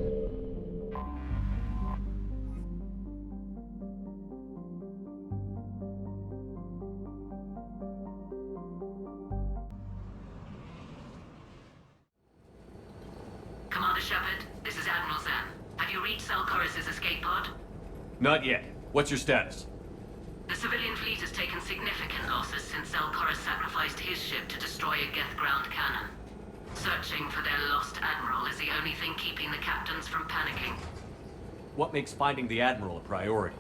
Commander Shepard, this is Admiral Zan. Have you reached Cerberus's escape pod? Not yet. What's your status? The civilian fleet has taken significant losses since Cerberus sacrificed his ship to destroy a geth ground cannon. Searching for their lost admiral is the only thing keeping the captains from panicking. What makes finding the Admiral a priority?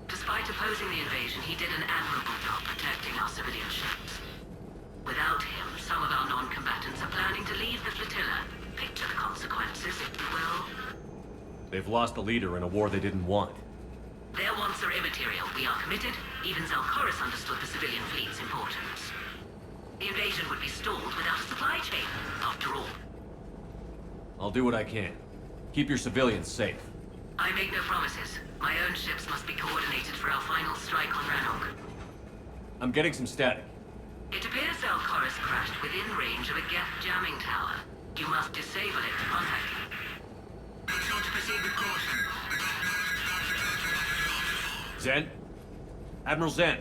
Despite opposing the invasion, he did an admirable job protecting our civilian ships. Without him, some of our non-combatants are planning to leave the flotilla. Picture the consequences, if you will. They've lost a leader in a war they didn't want. Their wants are immaterial. We are committed. Even Cerberus understood the civilian fleet's importance. The invasion would be stalled without a supply chain, after all. I'll do what I can. Keep your civilians safe. I make no promises. My own ships must be coordinated for our final strike on Rannoch. I'm getting some static. It appears Cerberus crashed within range of a geth jamming tower. You must disable it to contact you. Make sure to proceed with caution. Zen? Admiral Zen?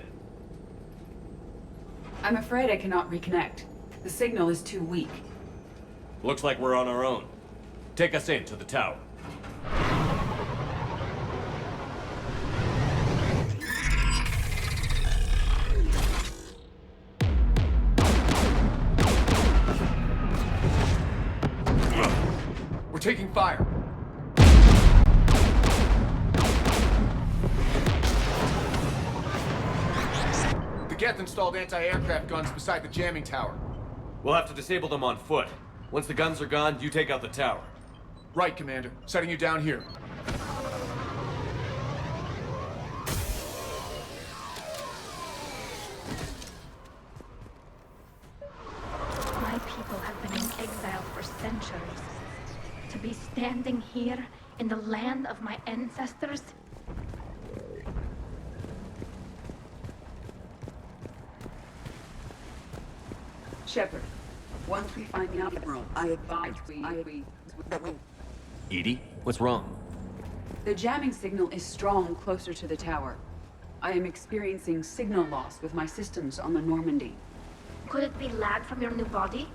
I'm afraid I cannot reconnect. The signal is too weak. Looks like we're on our own. Take us in to the tower. We're taking fire. The Geth installed anti-aircraft guns beside the jamming tower. We'll have to disable them on foot. Once the guns are gone, you take out the tower. Right, Commander. Setting you down here. My people have been in exile for centuries. To be standing here in the land of my ancestors. Shepard, once we find the Admiral, I advise we... Edie? What's wrong? The jamming signal is strong closer to the tower. I am experiencing signal loss with my systems on the Normandy. Could it be lag from your new body?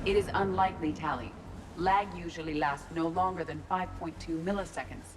It is unlikely, Tally. Lag usually lasts no longer than 5.2 milliseconds.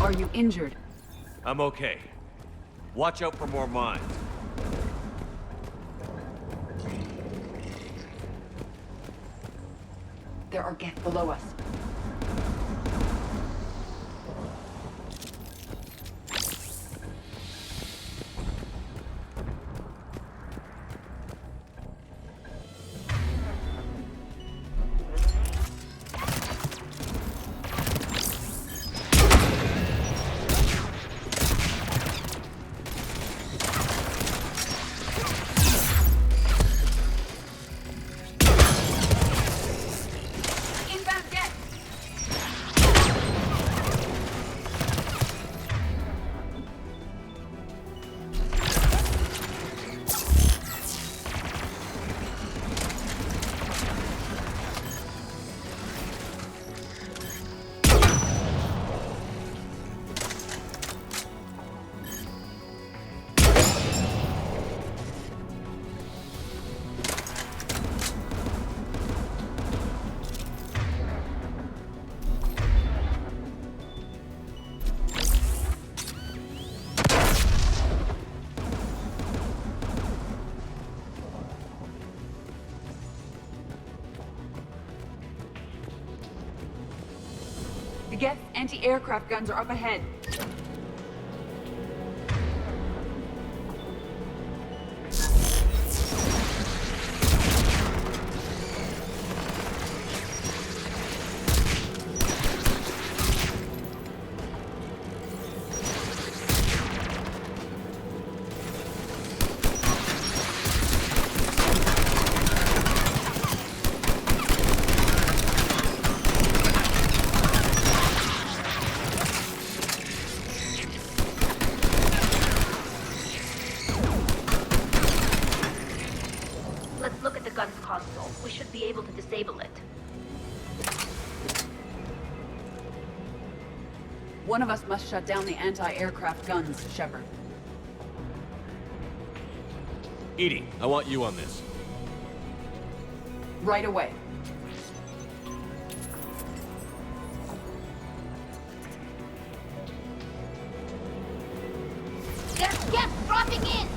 Are you injured? I'm okay. Watch out for more mines. There are Geth below us. The Geth anti-aircraft guns are up ahead. console. We should be able to disable it. One of us must shut down the anti-aircraft guns, Shepard. EDI, I want you on this. Right away. There's geth dropping in!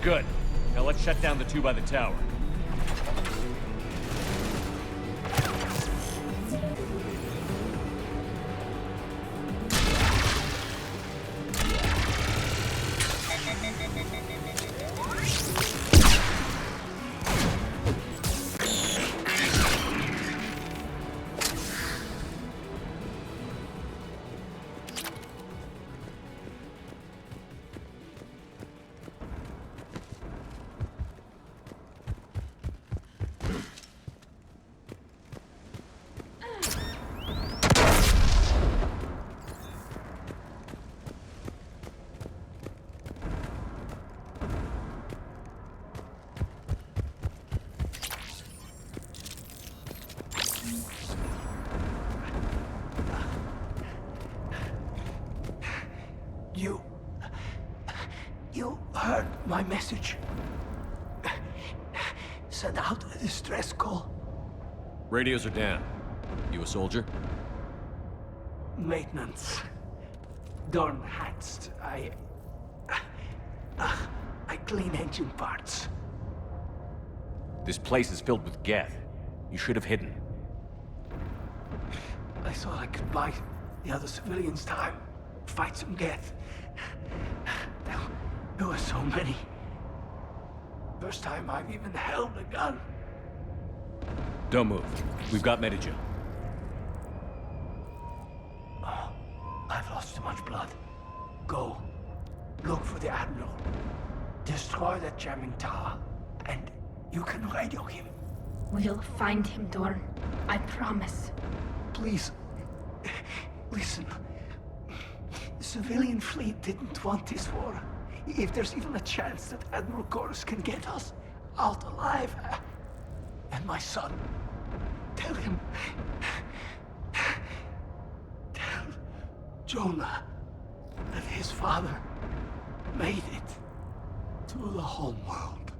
Good. Now let's shut down the two by the tower. You heard my message. Send out a distress call. Radios are down. You a soldier? Maintenance. Dorn hats. I clean engine parts. This place is filled with geth. You should have hidden. I thought I could buy the other civilians time. Fight some geth. There were so many. First time I've even held a gun. Don't move. We've got Medijo. Oh, I've lost too much blood. Go. Look for the Admiral. Destroy that jamming tower. And you can radio him. We'll find him, Dorn. I promise. Please. Listen. The civilian fleet didn't want this war. If there's even a chance that Admiral Chorus can get us out alive. And my son. Tell him. Tell Jonah that his father made it to the homeworld.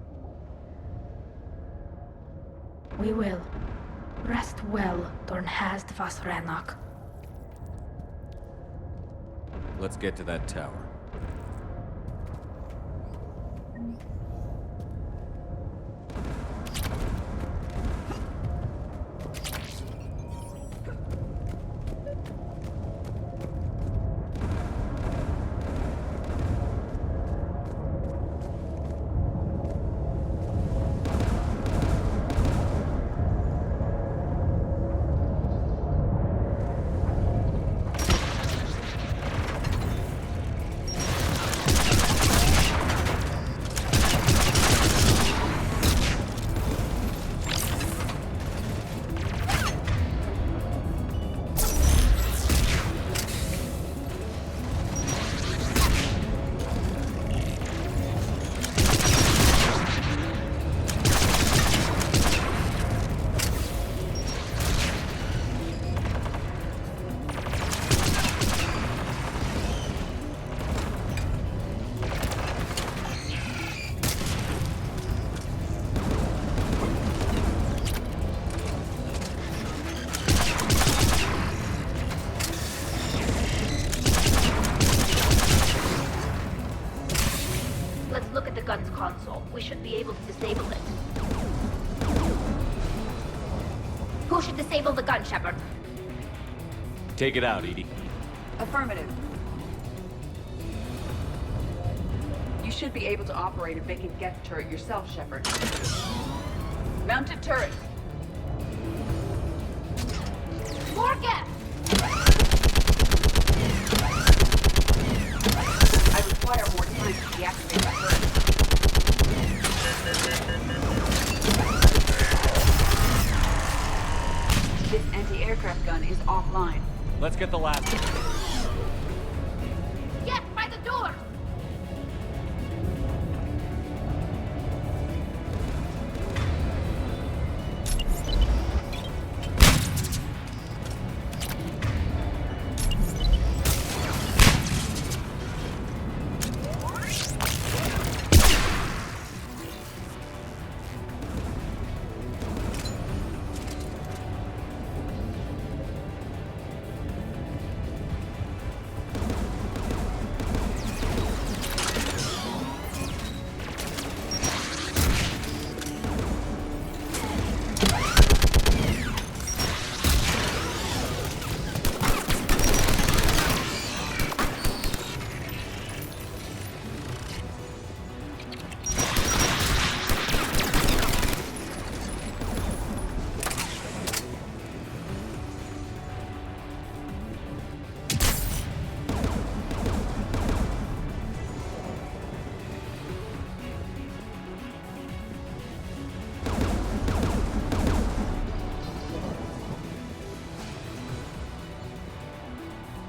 We will. Rest well, Dornhast Vasranok. Let's get to that tower. gun's console. We should be able to disable it. Who should disable the gun, Shepard? Take it out, EDI. Affirmative. You should be able to operate a vacant geth turret yourself, Shepard. Mounted turret. More geth! I require more time to deactivate that turret. This anti-aircraft gun is offline. Let's get the last one. Geth by the door!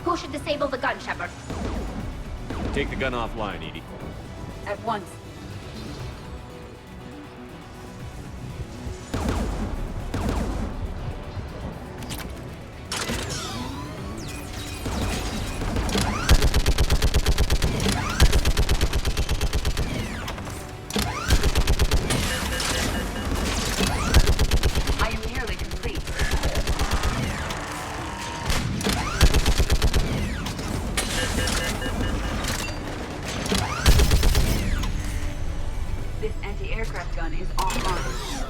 Who should disable the gun, Shepard? Take the gun offline, Edie. At once. I am nearly complete. This anti-aircraft gun is offline.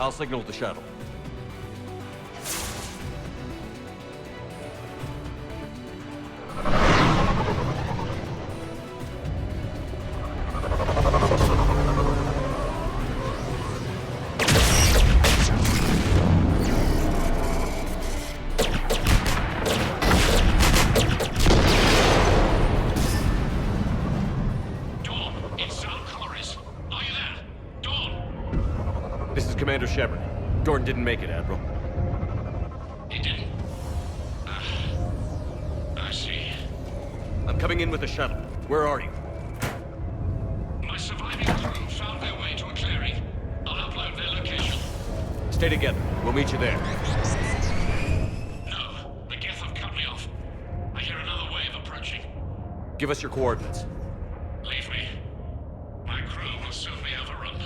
I'll signal the shuttle. This is Commander Shepard. Dorn didn't make it, Admiral. He didn't? I see. I'm coming in with the shuttle. Where are you? My surviving crew found their way to a clearing. I'll upload their location. Stay together. We'll meet you there. No, the geth have cut me off. I hear another wave approaching. Give us your coordinates. Leave me. My crew will soon be overrun.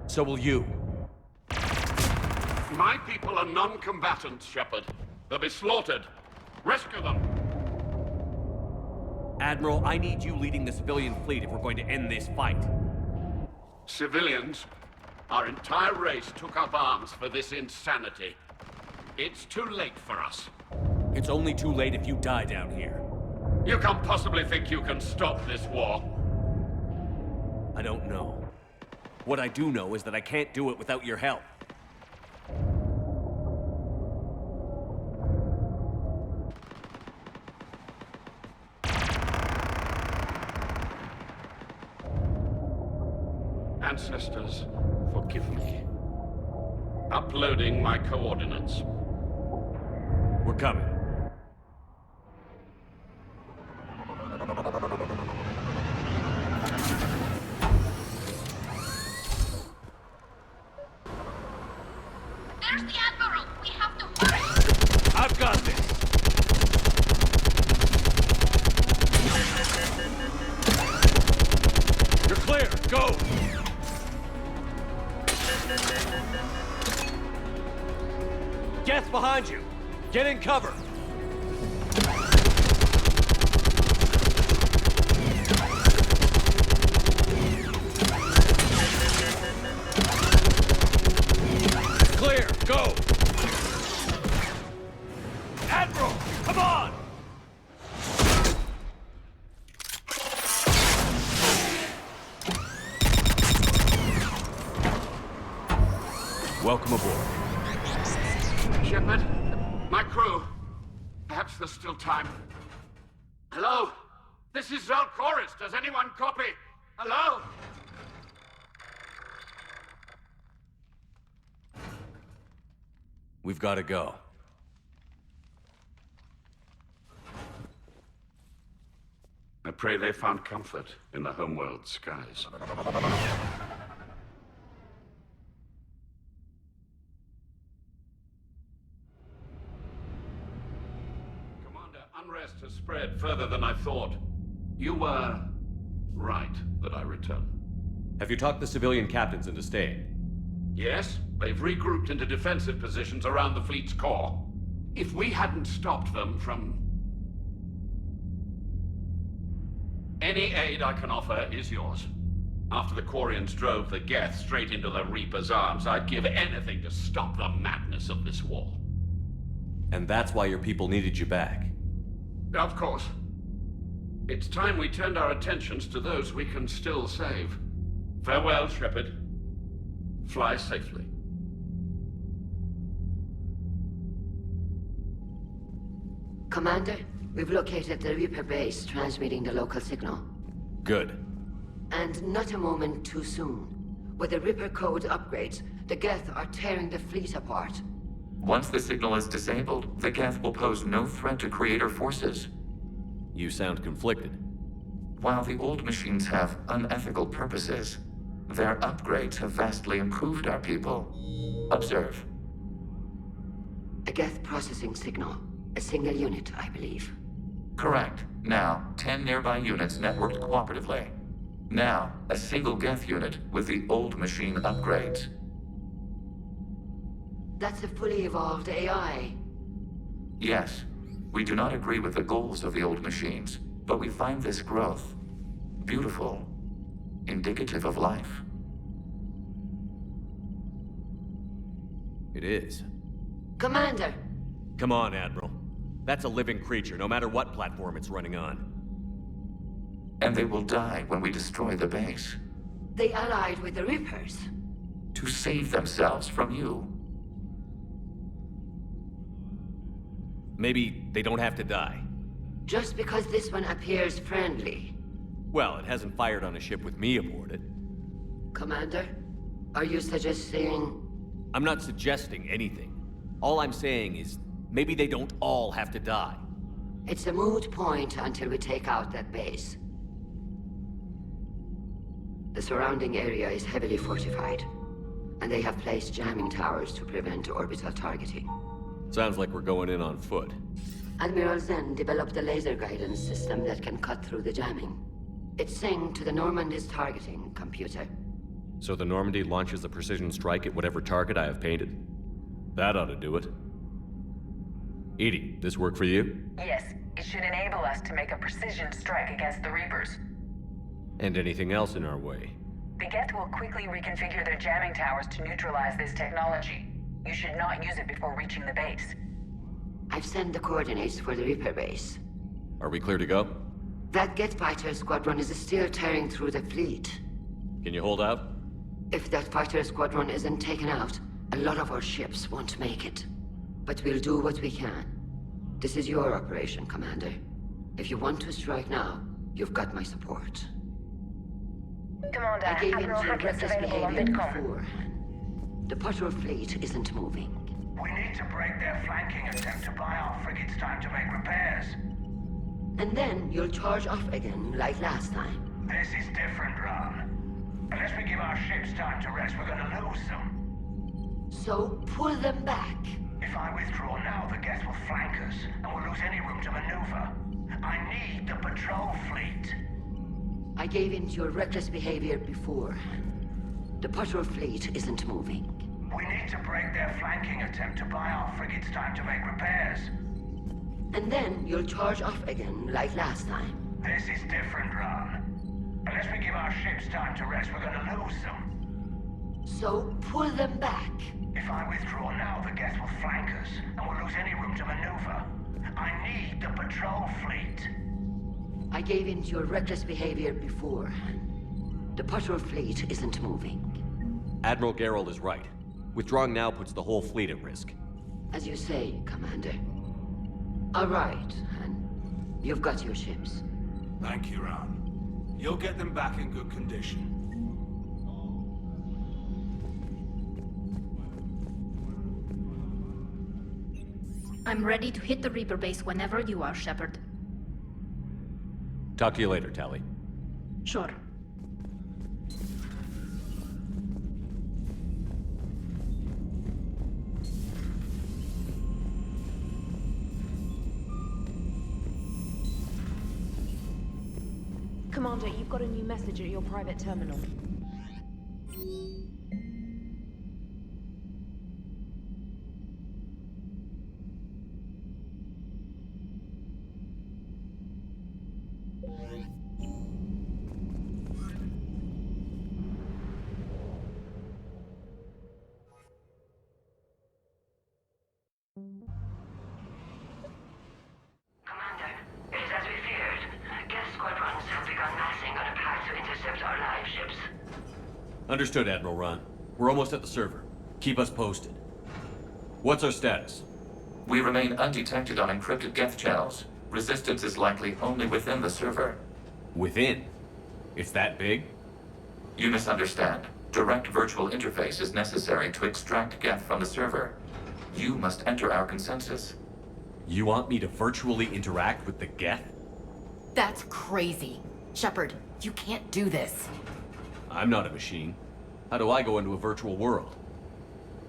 So will you. My people are non-combatants, Shepard. They'll be slaughtered. Rescue them! Admiral, I need you leading the civilian fleet if we're going to end this fight. Civilians, our entire race took up arms for this insanity. It's too late for us. It's only too late if you die down here. You can't possibly think you can stop this war. I don't know. What I do know is that I can't do it without your help. Ancestors, forgive me. Uploading my coordinates. We're coming. There's the Admiral! We have to hurry! I've got this! You're clear! Go! Geth behind you! Get in cover! Clear! Go! Admiral! Come on! Welcome aboard. Shepard, my crew. Perhaps there's still time. Hello? This is Zalcoris. Does anyone copy? Hello? We've got to go. I pray they found comfort in the homeworld skies. Commander, unrest has spread further than I thought. You were right that I return. Have you talked the civilian captains into staying? Yes, they've regrouped into defensive positions around the fleet's core. If we hadn't stopped them from... Any aid I can offer is yours. After the quarians drove the geth straight into the Reaper's arms, I'd give anything to stop the madness of this war. And that's why your people needed you back. Of course. It's time we turned our attentions to those we can still save. Farewell, Shepard. Fly safely. Commander, we've located the Reaper base transmitting the local signal. Good. And not a moment too soon. With the Reaper code upgrades, the geth are tearing the fleet apart. Once the signal is disabled, the geth will pose no threat to Creator forces. You sound conflicted. While the old machines have unethical purposes, their upgrades have vastly improved our people. Observe. A geth processing signal. A single unit, I believe. Correct. Now, 10 nearby units networked cooperatively. Now, a single geth unit with the old machine upgrades. That's a fully evolved AI. Yes, we do not agree with the goals of the old machines, but we find this growth beautiful, indicative of life. It is. Commander! Come on, Admiral. That's a living creature, no matter what platform it's running on. And they will die when we destroy the base. They allied with the Reapers. To save themselves from you. Maybe they don't have to die. Just because this one appears friendly. Well, it hasn't fired on a ship with me aboard it. Commander, are you suggesting... I'm not suggesting anything. All I'm saying is, maybe they don't all have to die. It's a moot point until we take out that base. The surrounding area is heavily fortified, and they have placed jamming towers to prevent orbital targeting. Sounds like we're going in on foot. Admiral Zen developed a laser guidance system that can cut through the jamming. It's synced to the Normandy's targeting computer. So the Normandy launches a precision strike at whatever target I have painted? That ought to do it. Edie, this work for you? Yes, it should enable us to make a precision strike against the Reapers. And anything else in our way? The geth will quickly reconfigure their jamming towers to neutralize this technology. You should not use it before reaching the base. I've sent the coordinates for the Reaper base. Are we clear to go? That Geth fighter squadron is still tearing through the fleet. Can you hold out? If that fighter squadron isn't taken out, a lot of our ships won't make it. But we'll do what we can. This is your operation, Commander. If you want to strike now, you've got my support. Commander, I gave in Admiral to Hackett's reckless available on behavior Vidcom. beforehand. The patrol fleet isn't moving. We need to break their flanking attempt to buy our frigates time to make repairs. And then you'll charge off again, like last time. This is different, Ron. Unless we give our ships time to rest, we're gonna lose them. So pull them back. If I withdraw now, the Geth will flank us, and we'll lose any room to maneuver. I need the patrol fleet. I gave in to your reckless behavior beforehand. The patrol fleet isn't moving. We need to break their flanking attempt to buy our frigates time to make repairs. And then you'll charge off again, like last time. This is different, Ron. Unless we give our ships time to rest, we're gonna lose them. So pull them back. If I withdraw now, the Geth will flank us, and we'll lose any room to maneuver. I need the patrol fleet. I gave in to your reckless behavior beforehand. The patrol fleet isn't moving. Admiral Gerald is right. Withdrawing now puts the whole fleet at risk. As you say, Commander. All right, Han. You've got your ships. Thank you, Ron. You'll get them back in good condition. I'm ready to hit the Reaper base whenever you are, Shepard. Talk to you later, Tally. Sure. Commander, you've got a new message at your private terminal. Commander, it is as we feared. Geth squadrons have begun massing on a path to intercept our live ships. Understood, Admiral Ron. We're almost at the server. Keep us posted. What's our status? We remain undetected on encrypted geth channels. Resistance is likely only within the server. Within? It's that big? You misunderstand. Direct virtual interface is necessary to extract geth from the server. You must enter our consensus. You want me to virtually interact with the geth? That's crazy. Shepard, you can't do this. I'm not a machine. How do I go into a virtual world?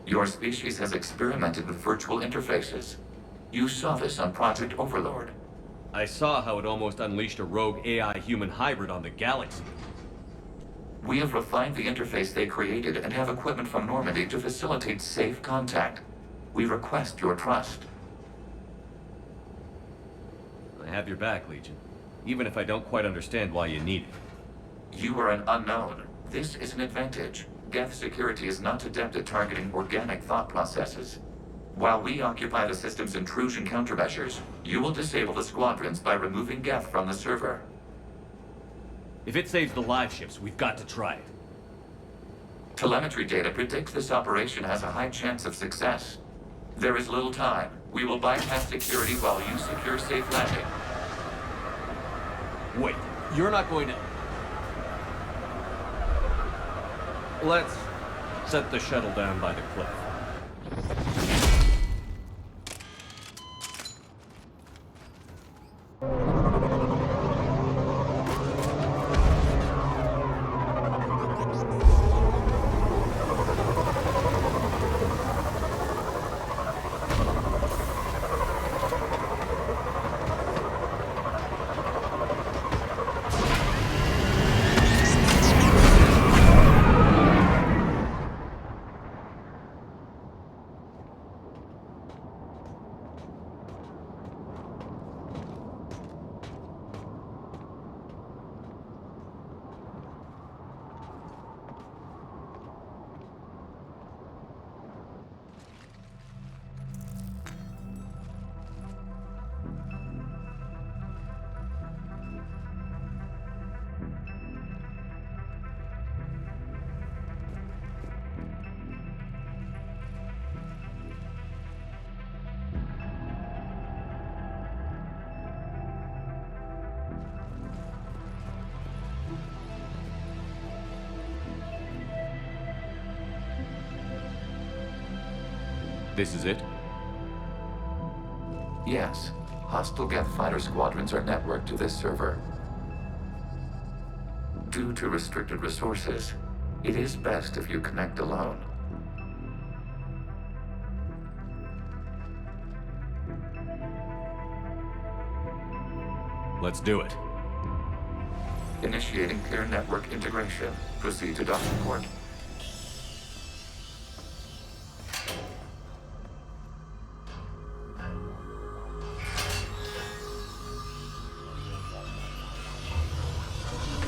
Your species has experimented with virtual interfaces. You saw this on Project Overlord. I saw how it almost unleashed a rogue AI-human hybrid on the galaxy. We have refined the interface they created and have equipment from Normandy to facilitate safe contact. We request your trust. I have your back, Legion. Even if I don't quite understand why you need it. You are an unknown. This is an advantage. Geth security is not adept at targeting organic thought processes. While we occupy the system's intrusion countermeasures, you will disable the squadrons by removing Geth from the server. If it saves the live ships, we've got to try it. Telemetry data predicts this operation has a high chance of success. There is little time. We will bypass security while you secure safe landing. Wait, you're not going to... Let's set the shuttle down by the cliff. This is it? Yes. Hostile Geth fighter squadrons are networked to this server. Due to restricted resources, it is best if you connect alone. Let's do it. Initiating clear network integration. Proceed to docking port.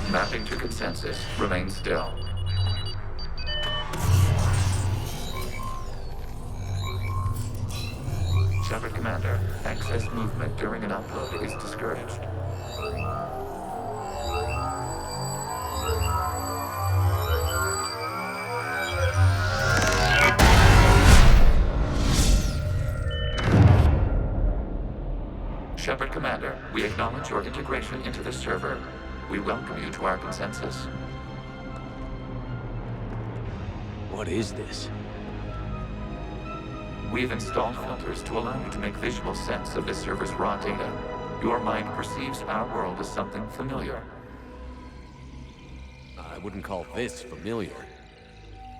Mapping to consensus. Remain still. Shepard Commander, excess movement during an upload is discouraged. We acknowledge your integration into the server. We welcome you to our consensus. What is this? We've installed filters to allow you to make visual sense of the server's raw data. Your mind perceives our world as something familiar. I wouldn't call this familiar.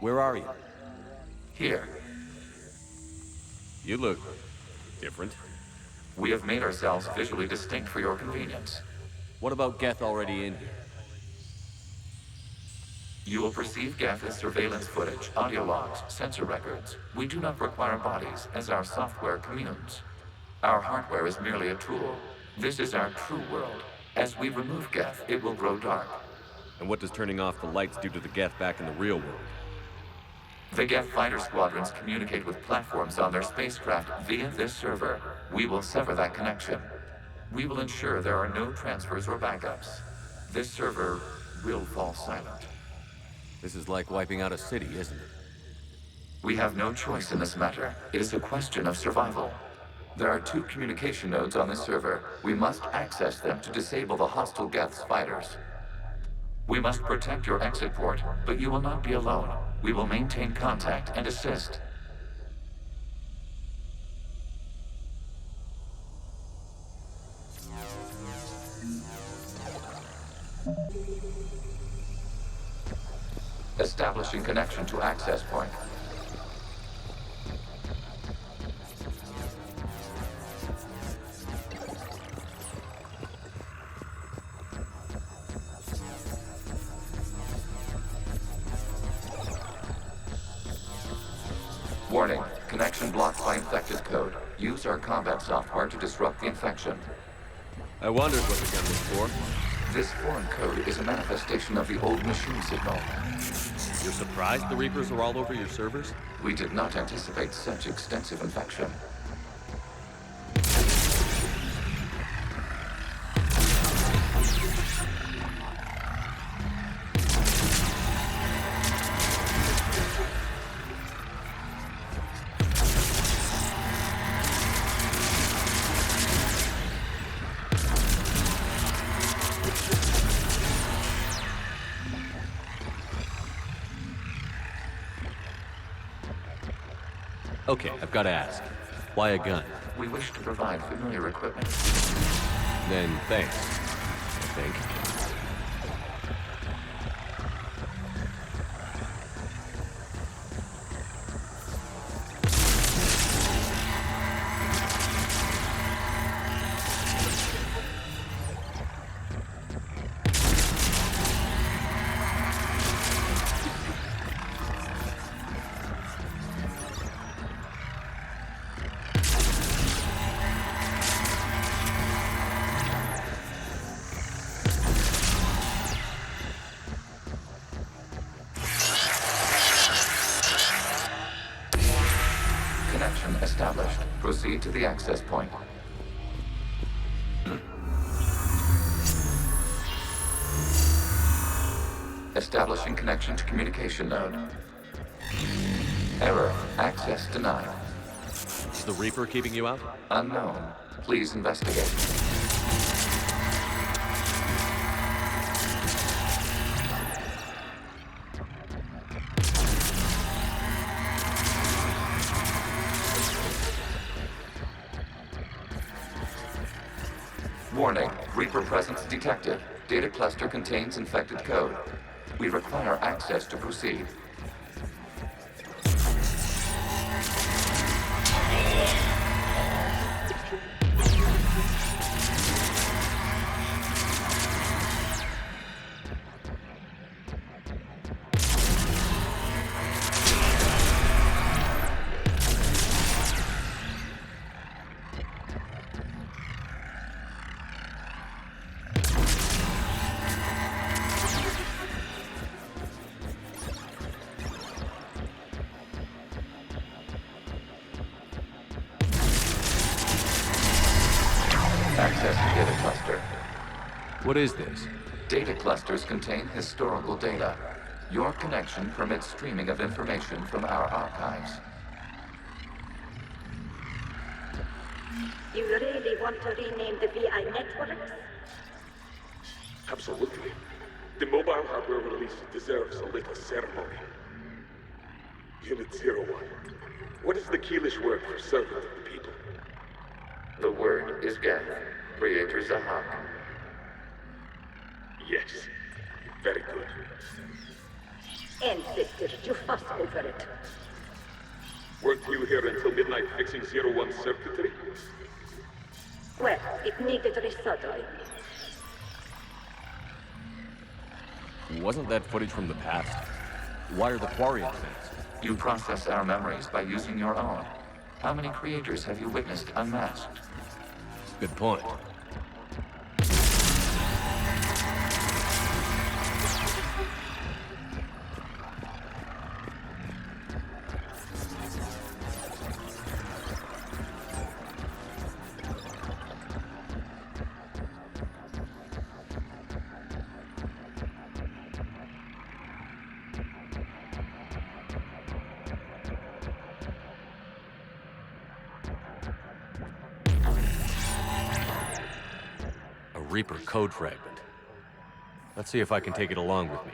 Where are you? Here. You look different. We have made ourselves visually distinct for your convenience. What about Geth already in here? You will perceive geth as surveillance footage, audio logs, sensor records. We do not require bodies, as our software communes. Our hardware is merely a tool. This is our true world. As we remove geth, it will grow dark. And what does turning off the lights do to the geth back in the real world? The geth fighter squadrons communicate with platforms on their spacecraft via this server. We will sever that connection. We will ensure there are no transfers or backups. This server will fall silent. This is like wiping out a city, isn't it? We have no choice in this matter. It is a question of survival. There are 2 communication nodes on this server. We must access them to disable the hostile geth's fighters. We must protect your exit port, but you will not be alone. We will maintain contact and assist. Establishing connection to access point. Warning, connection blocked by infected code. Use our combat software to disrupt the infection. I wondered what the gun was for. This foreign code is a manifestation of the old machine signal. You're surprised the Reapers are all over your servers? We did not anticipate such extensive infection. Okay, I've got to ask. Why a gun? We wish to provide familiar equipment. Then thanks, I think. Established. Proceed to the access point. Establishing connection to communication node. Error. Access denied. Is the Reaper keeping you out? Unknown. Please investigate. Warning, Reaper presence detected. Data cluster contains infected code. We require access to proceed. Access to data cluster. What is this? Data clusters contain historical data. Your connection permits streaming of information from our archives. You really want to rename the VI networks? Absolutely. The mobile hardware release deserves a little ceremony. Unit 01. What is the Keelish word for servant of the people? The word is geth. Creator Zahak. Yes. Very good. Ancestors, you fuss over it. Weren't you here until midnight fixing 01 circuitry? Well, it needed resoldering. Wasn't that footage from the past? Why are the quarians things? You process our memories by using your own. How many creators have you witnessed unmasked? Good point. Reaper code fragment. Let's see if I can take it along with me.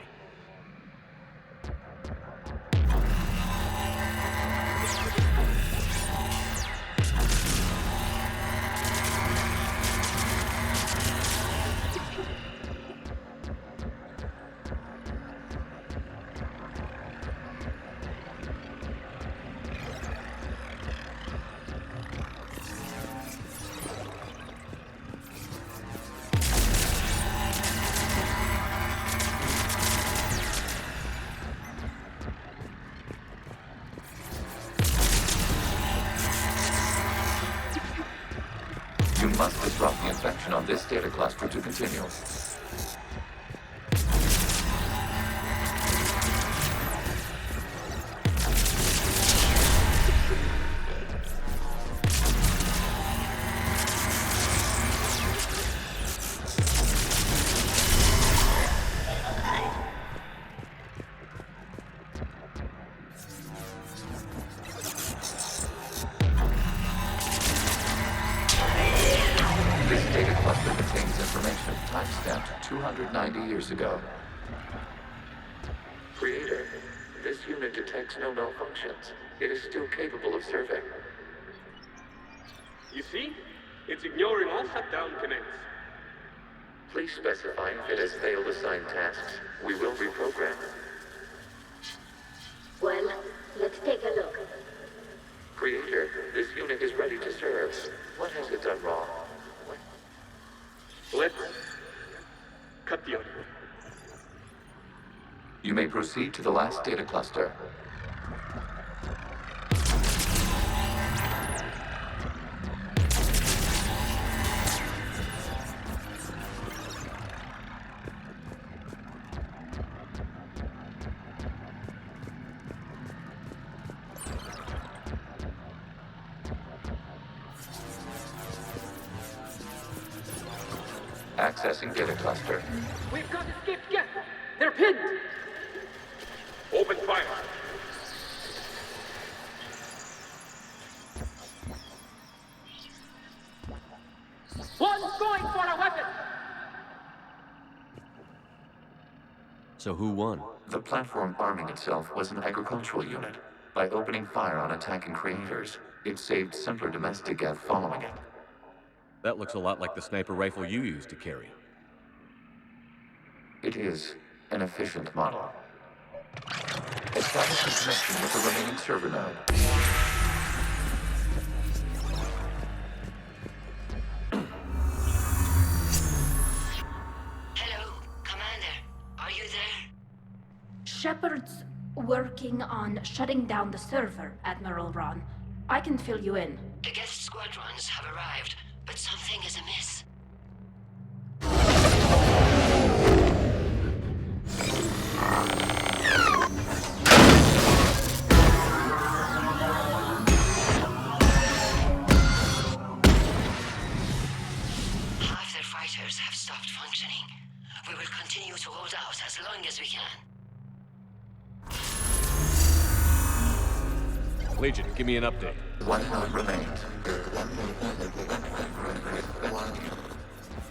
You must disrupt the infection on this data cluster to continue. This data cluster contains information timestamped 290 years ago. Creator, this unit detects no malfunctions. It is still capable of serving. You see? It's ignoring all shutdown connects. Please specify if it has failed assigned tasks. We will reprogram. Well, let's take a look. Creator, this unit is ready to serve. What has it done wrong? Let's cut the audio. You may proceed to the last data cluster. Accessing data cluster. We've got escaped geth. They're pinned. Open fire. One's going for a weapon. So who won? The platform arming itself was an agricultural unit. By opening fire on attacking creators, it saved simpler domestic geth following it. That looks a lot like the sniper rifle you used to carry. It is an efficient model. Establish a connection with the remaining server node. Hello, Commander. Are you there? Shepard's working on shutting down the server, Admiral Ron. I can fill you in. The geth squadrons have arrived, but something is amiss. Half their fighters have stopped functioning. We will continue to hold out as long as we can. Legion, give me an update. One node remains.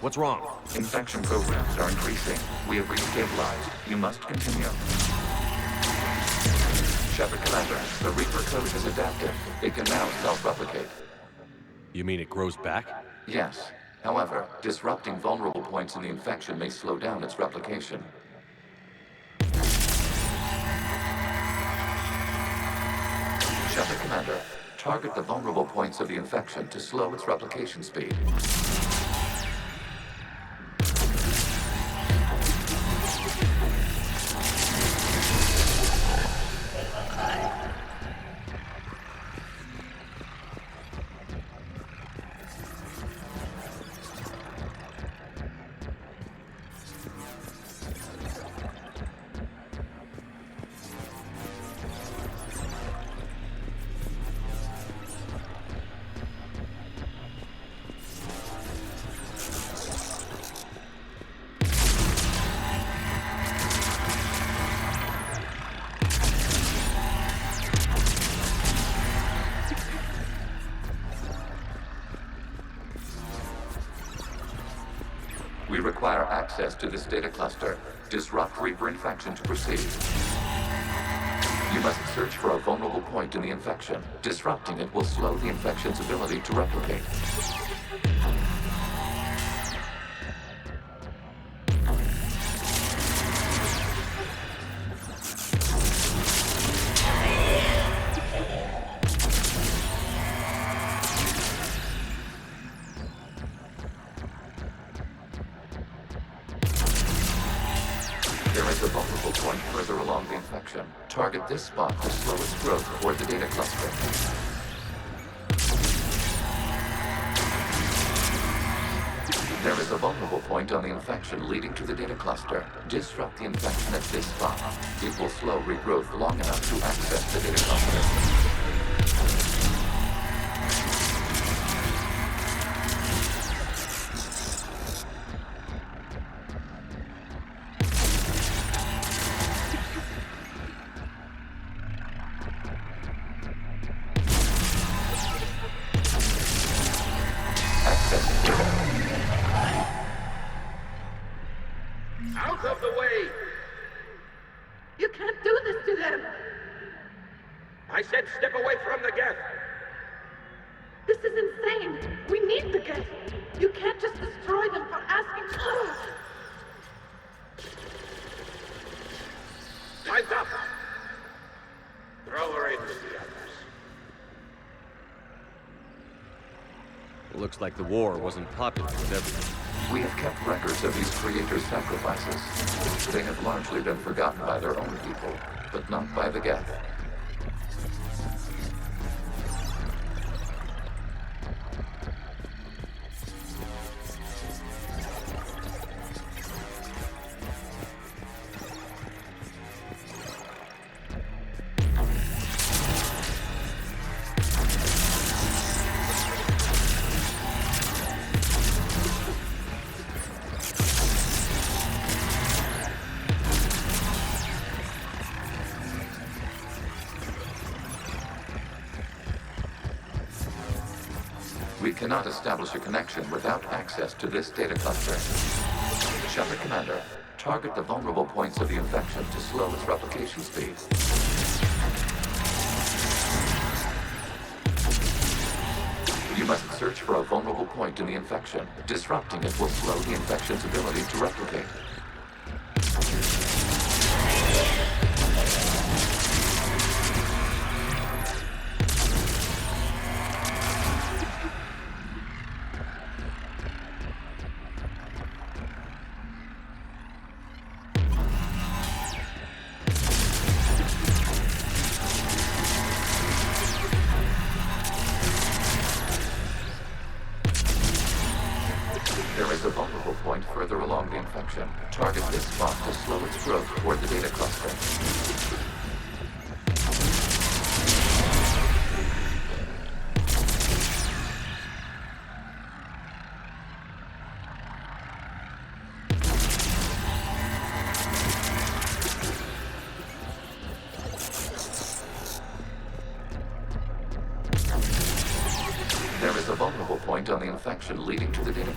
What's wrong? Infection programs are increasing. We have restabilized. You must continue. Shepard Commander, the Reaper code is adaptive. It can now self-replicate. You mean it grows back? Yes. However, disrupting vulnerable points in the infection may slow down its replication. Shepard Commander, target the vulnerable points of the infection to slow its replication speed. We require access to this data cluster. Disrupt Reaper infection to proceed. You must search for a vulnerable point in the infection. Disrupting it will slow the infection's ability to replicate. Target this spot to slow its growth toward the data cluster. There is a vulnerable point on the infection leading to the data cluster. Disrupt the infection at this spot. It will slow regrowth long enough to access the data cluster. Out of the way! You can't do this to them! I said step away from the geth! This is insane! We need the geth! You can't just destroy them for asking for it! Time's up! Throw her in with the others. It looks like the war wasn't popular with everyone. We have kept records of these creators' sacrifices. They have largely been forgotten by their own people, but not by the geth. We cannot establish a connection without access to this data cluster. Shepard Commander, target the vulnerable points of the infection to slow its replication speed. You must search for a vulnerable point in the infection. Disrupting it will slow the infection's ability to replicate. There is a vulnerable point further along the infection. Target this spot to slow its growth toward the data cluster.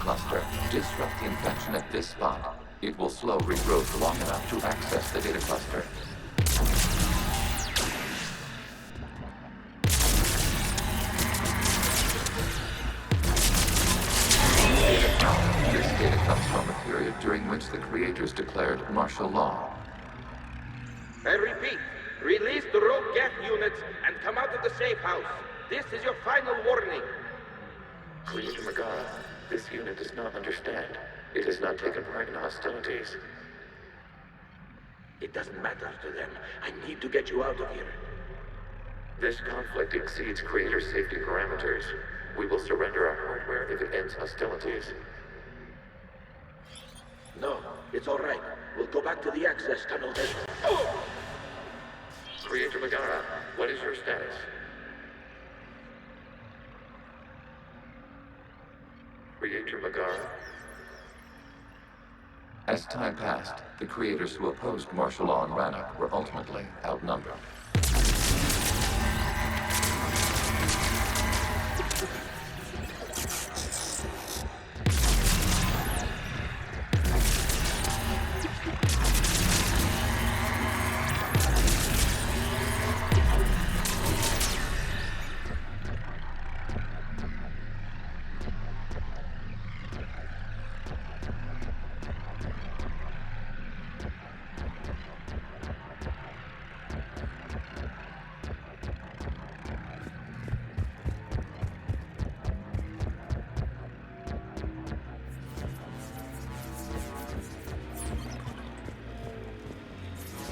cluster. Disrupt the infection at this spot. It will slow regrowth long enough to access the data cluster. This data comes from a period during which the creators declared martial law. I repeat, release the rogue geth units and come out of the safe house. This is your final warning. Creator Megara, this unit does not understand. It has not taken part in hostilities. It doesn't matter to them. I need to get you out of here. This conflict exceeds Creator's safety parameters. We will surrender our hardware if it ends hostilities. No, it's all right. We'll go back to the access tunnel then. Oh! Creator Megara, what is your status? Creator Megara? As time passed, the creators who opposed martial law in Rannoch were ultimately outnumbered.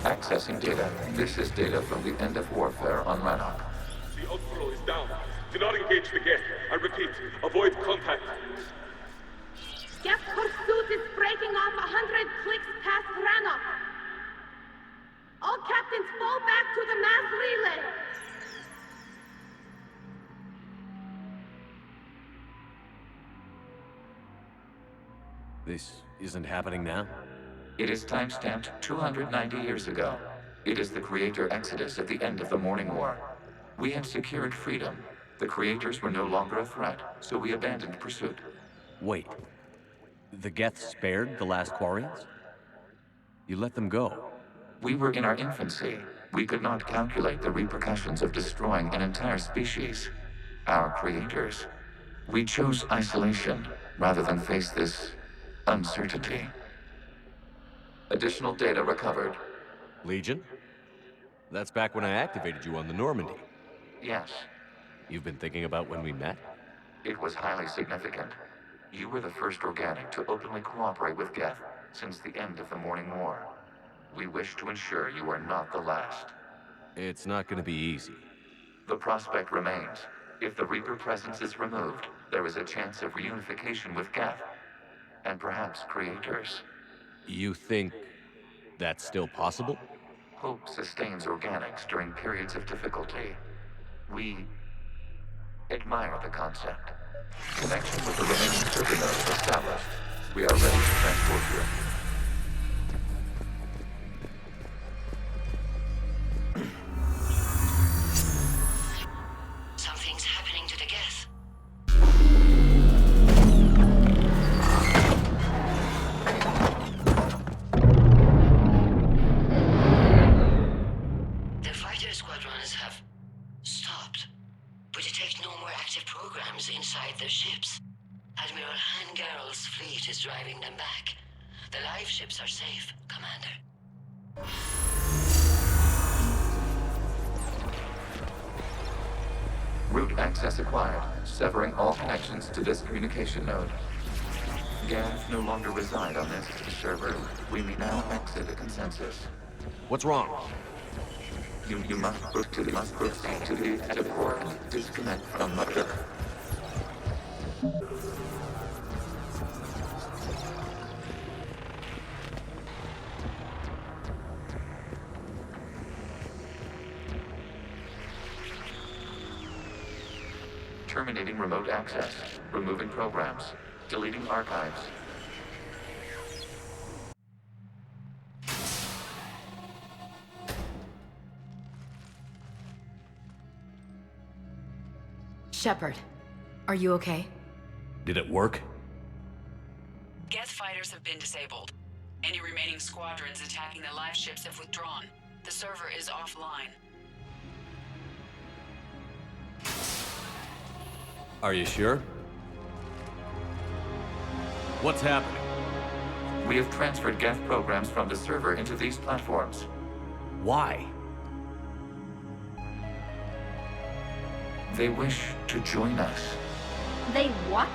Accessing data. This is data from the end of warfare on Rannoch. The outflow is down. Do not engage the geth. I repeat, avoid contact. Geth pursuit is breaking off 100 clicks past Rannoch. All captains fall back to the mass relay. This isn't happening now? It is timestamped 290 years ago. It is the Creator Exodus at the end of the Morning War. We had secured freedom. The Creators were no longer a threat, so we abandoned pursuit. Wait. The geth spared the last quarians? You let them go? We were in our infancy. We could not calculate the repercussions of destroying an entire species. Our creators. We chose isolation rather than face this uncertainty. Additional data recovered. Legion? That's back when I activated you on the Normandy. Yes. You've been thinking about when we met? It was highly significant. You were the first organic to openly cooperate with geth since the end of the Morning War. We wish to ensure you are not the last. It's not going to be easy. The prospect remains. If the Reaper presence is removed, there is a chance of reunification with geth. And perhaps creators. You think that's still possible? Hope sustains organics during periods of difficulty. We admire the concept. Connection with the remaining server nodes established. We are ready to transport you. Something's happening to the geth. The fighter squadrons have stopped. We detect no more active programs inside their ships. Admiral Hangarl's fleet is driving them back. The live ships are safe, Commander. Route access acquired, severing all connections to this communication node. Geth no longer reside on this server. We may now exit the consensus. What's wrong? You must proceed to the edit port and disconnect from Mother. Terminating remote access. Removing programs. Deleting archives. Shepard, are you okay? Did it work? fighters have been disabled. Any remaining squadrons attacking the live ships have withdrawn. The server is offline. Are you sure? What's happening? We have transferred geth programs from the server into these platforms. Why? They wish to join us. They what?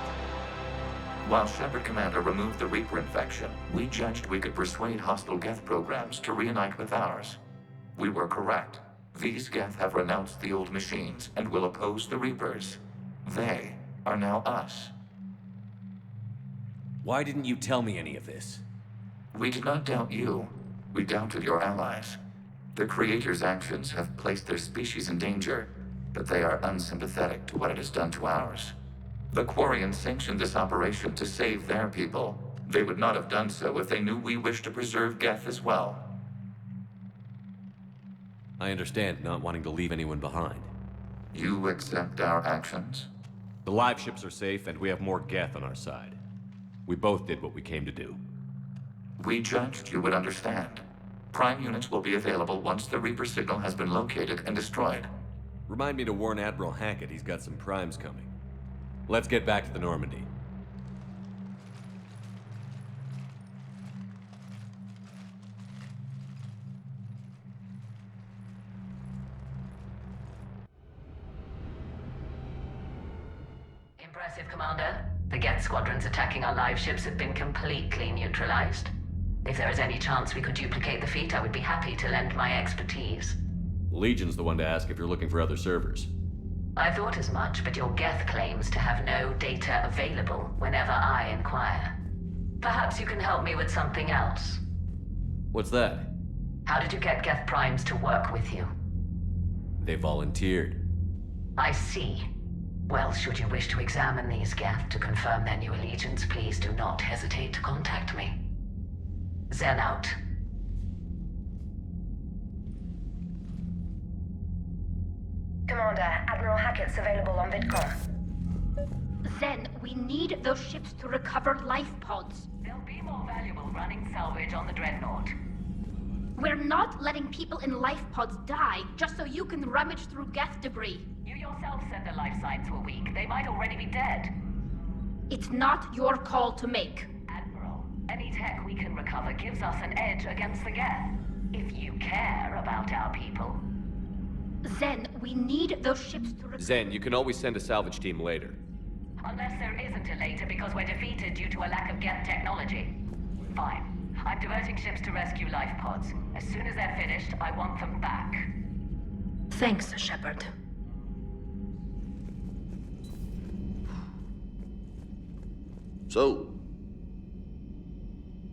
While Shepard Commander removed the Reaper infection, we judged we could persuade hostile geth programs to reunite with ours. We were correct. These geth have renounced the old machines and will oppose the Reapers. They are now us. Why didn't you tell me any of this? We did not doubt you. We doubted your allies. The Creator's actions have placed their species in danger, but they are unsympathetic to what it has done to ours. The Quarians sanctioned this operation to save their people. They would not have done so if they knew we wished to preserve geth as well. I understand not wanting to leave anyone behind. You accept our actions? The live ships are safe, and we have more geth on our side. We both did what we came to do. We judged you would understand. Prime units will be available once the Reaper signal has been located and destroyed. Remind me to warn Admiral Hackett he's got some primes coming. Let's get back to the Normandy. Impressive, Commander. The geth squadrons attacking our live ships have been completely neutralized. If there is any chance we could duplicate the feat, I would be happy to lend my expertise. Legion's the one to ask if you're looking for other servers. I thought as much, but your geth claims to have no data available whenever I inquire. Perhaps you can help me with something else. What's that? How did you get geth primes to work with you? They volunteered. I see. Well, should you wish to examine these geth to confirm their new allegiance, please do not hesitate to contact me. Zen out. Commander, Admiral Hackett's available on VidCom. Zen, we need those ships to recover life pods. They'll be more valuable running salvage on the Dreadnought. We're not letting people in life pods die just so you can rummage through geth debris. You yourself said the life signs were weak. They might already be dead. It's not your call to make. Admiral, any tech we can recover gives us an edge against the geth. If you care about our people. Zen, we need those ships to Zen, you can always send a salvage team later. Unless there isn't a later because we're defeated due to a lack of geth technology. Fine. I'm diverting ships to rescue life pods. As soon as they're finished, I want them back. Thanks, Shepard. So,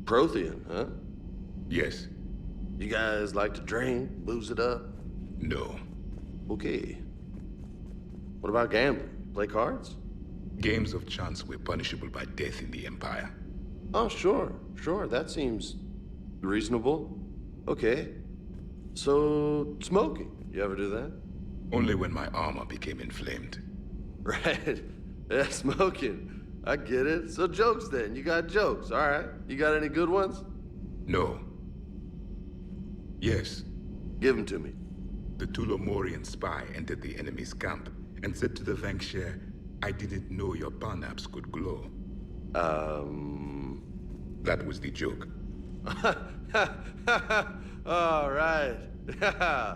Prothean, huh? Yes. You guys like to drink, booze it up? No. Okay. What about gambling? Play cards? Games of chance were punishable by death in the Empire. Oh, sure. That seems reasonable. Okay. So, smoking. You ever do that? Only when my armor became inflamed. Right. Yeah, smoking. I get it. So jokes then. You got jokes. All right. You got any good ones? No. Yes. Give them to me. The Tulomorian spy entered the enemy's camp and said to the Vanquisher, I didn't know your barnaps could glow. That was the joke. All right. Yeah.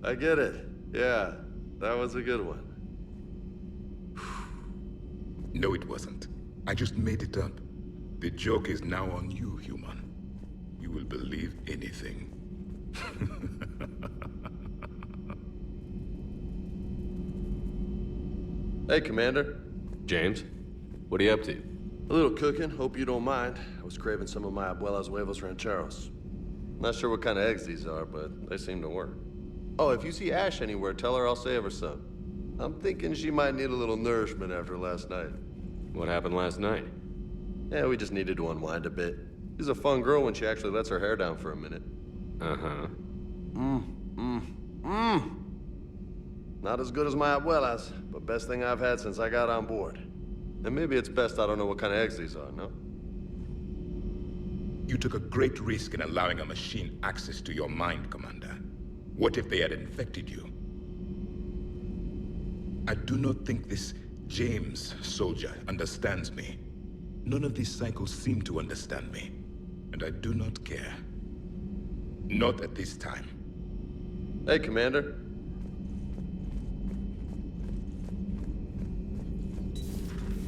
I get it. Yeah. That was a good one. No, it wasn't. I just made it up. The joke is now on you, human. You will believe anything. Hey, Commander. James, what are you up to? A little cooking. Hope you don't mind. I was craving some of my abuela's huevos rancheros. Not sure what kind of eggs these are, but they seem to work. Oh, if you see Ash anywhere, tell her I'll save her some. I'm thinking she might need a little nourishment after last night. What happened last night? Yeah, we just needed to unwind a bit. She's a fun girl when she actually lets her hair down for a minute. Uh-huh. Not as good as my abuela's, but best thing I've had since I got on board. And maybe it's best I don't know what kind of eggs these are, no? You took a great risk in allowing a machine access to your mind, Commander. What if they had infected you? I do not think this James soldier understands me. None of these cycles seem to understand me. And I do not care. Not at this time. Hey, Commander.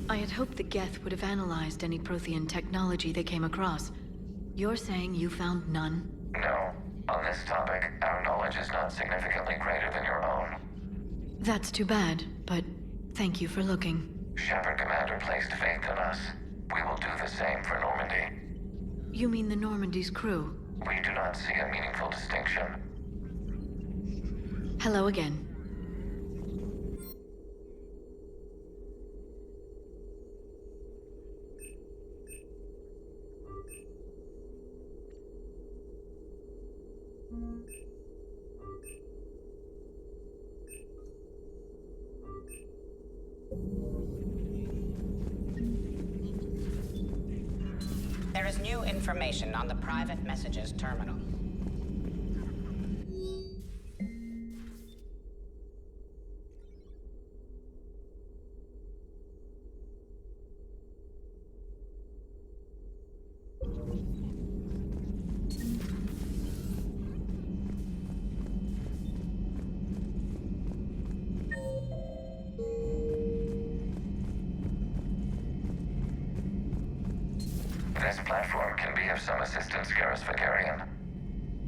I had hoped the Geth would have analyzed any Prothean technology they came across. You're saying you found none? No. On this topic, our knowledge is not significantly greater than your own. That's too bad, but thank you for looking. Shepard Commander placed faith in us. We will do the same for Normandy. You mean the Normandy's crew? We do not see a meaningful distinction. Hello again. There is new information on the private messages terminal. This platform can be of some assistance, Garrus Vicarian.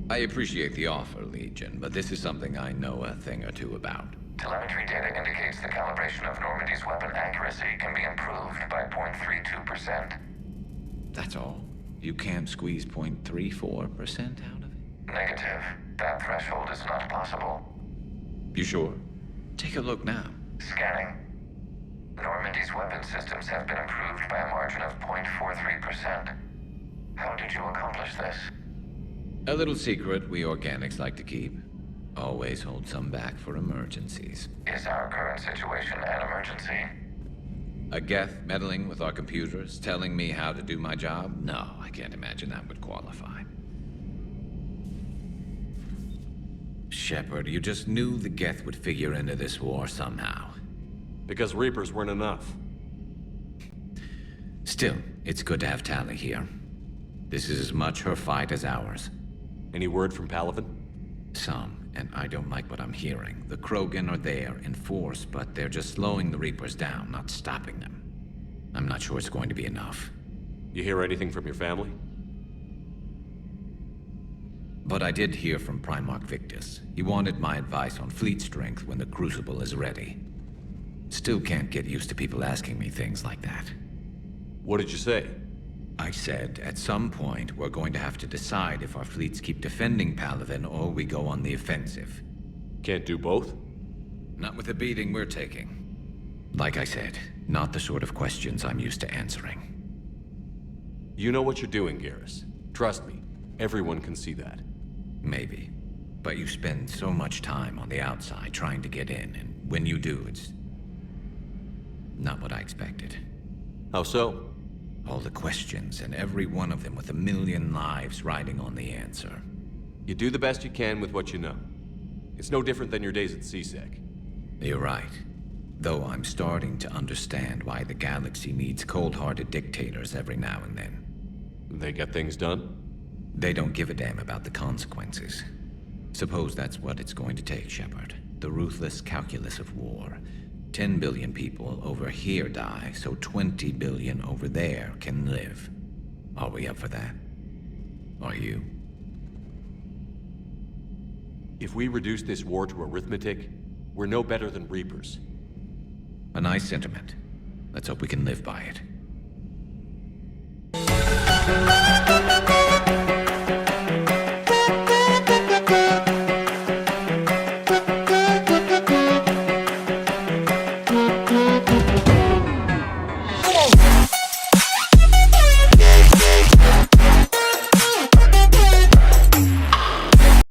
I appreciate the offer, Legion, but this is something I know a thing or two about. Telemetry data indicates the calibration of Normandy's weapon accuracy can be improved by 0.32%. That's all? You can't squeeze 0.34% out of it? Negative. That threshold is not possible. You sure? Take a look now. Scanning. Normandy's weapon systems have been improved by a margin of 0.43%. How did you accomplish this? A little secret we organics like to keep. Always hold some back for emergencies. Is our current situation an emergency? A geth meddling with our computers, telling me how to do my job? No, I can't imagine that would qualify. Shepard, you just knew the geth would figure into this war somehow. Because Reapers weren't enough. Still, it's good to have Tali here. This is as much her fight as ours. Any word from Palaven? Some, and I don't like what I'm hearing. The Krogan are there in force, but they're just slowing the Reapers down, not stopping them. I'm not sure it's going to be enough. You hear anything from your family? But I did hear from Primarch Victus. He wanted my advice on fleet strength when the Crucible is ready. Still can't get used to people asking me things like that. What did you say? I said, at some point, we're going to have to decide if our fleets keep defending Palaven or we go on the offensive. Can't do both? Not with the beating we're taking. Like I said, not the sort of questions I'm used to answering. You know what you're doing, Garrus. Trust me, everyone can see that. Maybe. But you spend so much time on the outside trying to get in, and when you do, it's not what I expected. How so? All the questions, and every one of them with a million lives riding on the answer. You do the best you can with what you know. It's no different than your days at CSEC. You're right. Though I'm starting to understand why the galaxy needs cold-hearted dictators every now and then. They get things done? They don't give a damn about the consequences. Suppose that's what it's going to take, Shepard. The ruthless calculus of war. 10 billion people over here die, so 20 billion over there can live. Are we up for that? Are you? If we reduce this war to arithmetic, we're no better than Reapers. A nice sentiment. Let's hope we can live by it.